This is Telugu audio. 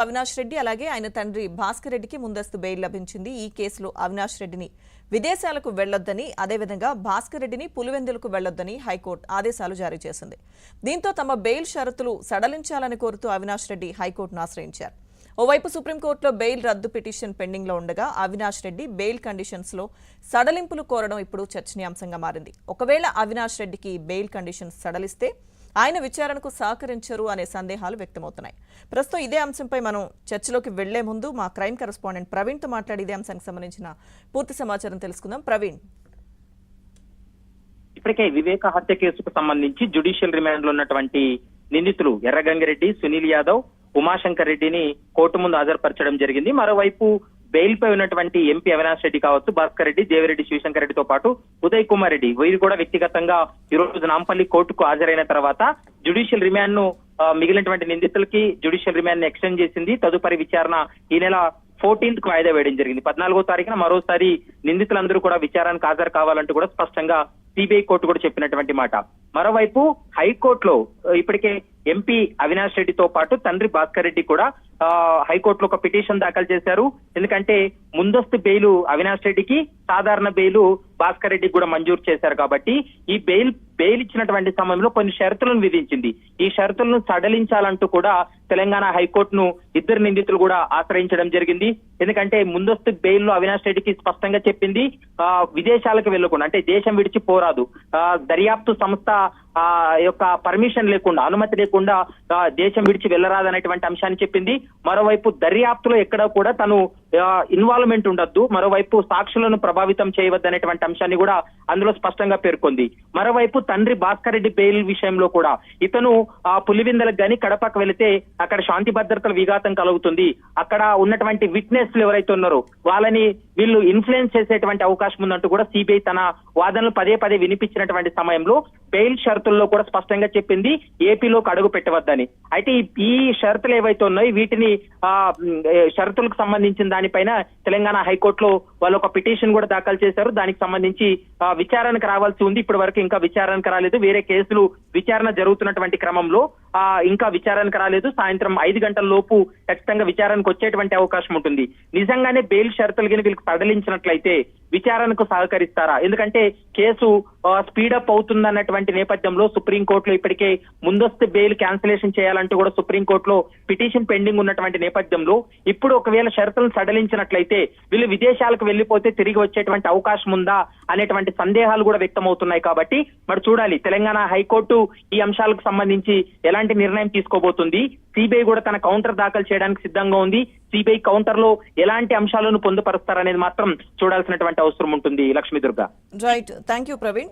అవినాష్ రెడ్డి అలాగే ఆయన తండ్రి భాస్కర్ రెడ్డికి ముందస్తు బెయిల్ లభించింది. ఈ కేసులో అవినాష్ రెడ్డిని విదేశాలకు వెళ్లొద్దని, అదేవిధంగా భాస్కర్ రెడ్డిని పులివెందులకు వెళ్లొద్దని హైకోర్టు ఆదేశాలు జారీ చేసింది. దీంతో తమ బెయిల్ షరతులు సడలించాలని కోరుతూ అవినాష్ రెడ్డి హైకోర్టును ఆశ్రయించారు. ఓవైపు సుప్రీంకోర్టులో బెయిల్ రద్దు పిటిషన్ పెండింగ్ లో ఉండగా అవినాష్ రెడ్డి బెయిల్ కండిషన్స్ లో సడలింపులు కోరడం ఇప్పుడు చర్చనీయాంశంగా మారింది. ఒకవేళ అవినాష్ రెడ్డికి బెయిల్ కండిషన్స్ సడలిస్తే ఆయన విచారణకు సహకరించరు అనే సందేహాలు వ్యక్తమవుతున్నాయి. ప్రస్తుతం ఇదే అంశంపై మనం చర్చలోకి వెళ్లే ముందు మా క్రైమ్ కరెస్పాండెంట్ ప్రవీణ్ తో మాట్లాడి ఇదే అంశానికి సంబంధించిన పూర్తి సమాచారం తెలుసుకుందాం. ప్రవీణ్, ఇప్పటికే వివేక హత్య కేసుకు సంబంధించి జ్యుడిషియల్ రిమాండ్ లో ఉన్నటువంటి నిందితులు ఎర్రగంగిరెడ్డి, సునీల్ యాదవ్, ఉమాశంకర్ రెడ్డిని కోర్టు ముందు హాజరుపరచడం జరిగింది. మరోవైపు బెయిల్ పై ఉన్నటువంటి ఎంపీ అవినాష్ రెడ్డి కావచ్చు, భాస్కర్ రెడ్డి, దేవిరెడ్డి శివశంకర్ రెడ్డితో పాటు ఉదయ్ కుమార్ రెడ్డి వీరు కూడా వ్యక్తిగతంగా ఈ రోజు నాంపల్లి కోర్టుకు హాజరైన తర్వాత జ్యుడిషియల్ రిమాండ్ ను మిగిలినటువంటి నిందితులకి జ్యుడిషియల్ రిమాండ్ ని ఎక్స్టెండ్ చేసింది. తదుపరి విచారణ ఈ నెల 14th కు వాయిదా వేయడం జరిగింది. 14వ తారీఖున మరోసారి నిందితులందరూ కూడా విచారణకు హాజరు కావాలంటూ కూడా స్పష్టంగా సిబిఐ కోర్టు కూడా చెప్పినటువంటి మాట. మరోవైపు హైకోర్టులో ఇప్పటికే ఎంపీ అవినాష్ రెడ్డితో పాటు తండ్రి భాస్కర్ రెడ్డి కూడా హైకోర్టులో ఒక పిటిషన్ దాఖలు చేశారు. ఎందుకంటే ముందస్తు బెయిలు అవినాష్ రెడ్డికి, సాధారణ బెయిలు భాస్కర్ రెడ్డికి కూడా మంజూరు చేశారు. కాబట్టి ఈ బెయిల్ ఇచ్చినటువంటి సమయంలో కొన్ని షరతులను విధించింది. ఈ షరతులను సడలించాలంటూ కూడా తెలంగాణ హైకోర్టును ఇద్దరు నిందితులు కూడా ఆశ్రయించడం జరిగింది. ఎందుకంటే ముందస్తు బెయిల్లో అవినాష్ రెడ్డికి స్పష్టంగా చెప్పింది విదేశాలకు వెళ్లకుండా, అంటే దేశం విడిచి పోరాదు, దర్యాప్తు సంస్థ యొక్క పర్మిషన్ లేకుండా, అనుమతి లేకుండా దేశం విడిచి వెళ్లరాదనేటువంటి అంశాన్ని చెప్పింది. మరోవైపు దర్యాప్తులో ఎక్కడ కూడా తను ఇన్వాల్వ్మెంట్ ఉండొద్దు, మరోవైపు సాక్షులను ప్రభావితం చేయవద్దనేటువంటి అంశాన్ని కూడా అందులో స్పష్టంగా పేర్కొంది. మరోవైపు తండ్రి భాస్కర్ రెడ్డి బెయిల్ విషయంలో కూడా ఇతను పులివెందులకు గాని కడపకు వెళితే అక్కడ శాంతి భద్రతల విఘాతం కలుగుతుంది, అక్కడ ఉన్నటువంటి విట్నెస్లు ఎవరైతే ఉన్నారో వాళ్ళని వీళ్ళు ఇన్ఫ్లుయెన్స్ చేసేటువంటి అవకాశం ఉందంటూ కూడా సిబిఐ తన వాదనలు పదే పదే వినిపించినటువంటి సమయంలో బెయిల్ షరతుల్లో కూడా స్పష్టంగా చెప్పింది ఏపీలోకి అడుగు పెట్టవద్దని. అయితే ఈ షరతులు ఏవైతే ఉన్నాయో వీటిని షరతులకు సంబంధించిన దానిపైన తెలంగాణ హైకోర్టులో వాళ్ళు ఒక పిటిషన్ కూడా దాఖలు చేశారు. దానికి సంబంధించి విచారణకు రావాల్సి ఉంది. ఇప్పటి వరకు ఇంకా విచారణకు రాలేదు. వేరే కేసులు విచారణ జరుగుతున్నటువంటి క్రమంలో ఇంకా విచారణకు రాలేదు. సాయంత్రం 5 గంటల లోపు ఖచ్చితంగా విచారణకు వచ్చేటువంటి అవకాశం ఉంటుంది. నిజంగానే బెయిల్ షరతులు గిని వీళ్ళకి సడలించినట్లయితే విచారణకు సహకరిస్తారా? ఎందుకంటే కేసు స్పీడప్ అవుతుందన్నటువంటి నేపథ్యంలో సుప్రీంకోర్టులో ఇప్పటికే ముందస్తు బెయిల్ క్యాన్సిలేషన్ చేయాలంటూ కూడా సుప్రీంకోర్టులో పిటిషన్ పెండింగ్ ఉన్నటువంటి నేపథ్యంలో ఇప్పుడు ఒకవేళ షరతులను సడలించినట్లయితే వీళ్ళు విదేశాలకు వెళ్లిపోతే తిరిగి వచ్చేటువంటి అవకాశం ఉందా అనేటువంటి సందేహాలు కూడా వ్యక్తమవుతున్నాయి. కాబట్టి మరి చూడాలి తెలంగాణ హైకోర్టు ఈ అంశాలకు సంబంధించి ఎలాంటి నిర్ణయం తీసుకోబోతుంది. సిబిఐ కూడా తన కౌంటర్ దాఖలు చేయడానికి సిద్ధంగా ఉంది. సిబిఐ కౌంటర్ లో ఎలాంటి అంశాలను పొందుపరుస్తారనేది మాత్రం చూడాల్సినటువంటి అవసరం ఉంటుంది. Lakshmi Durga. Right, thank you Praveen.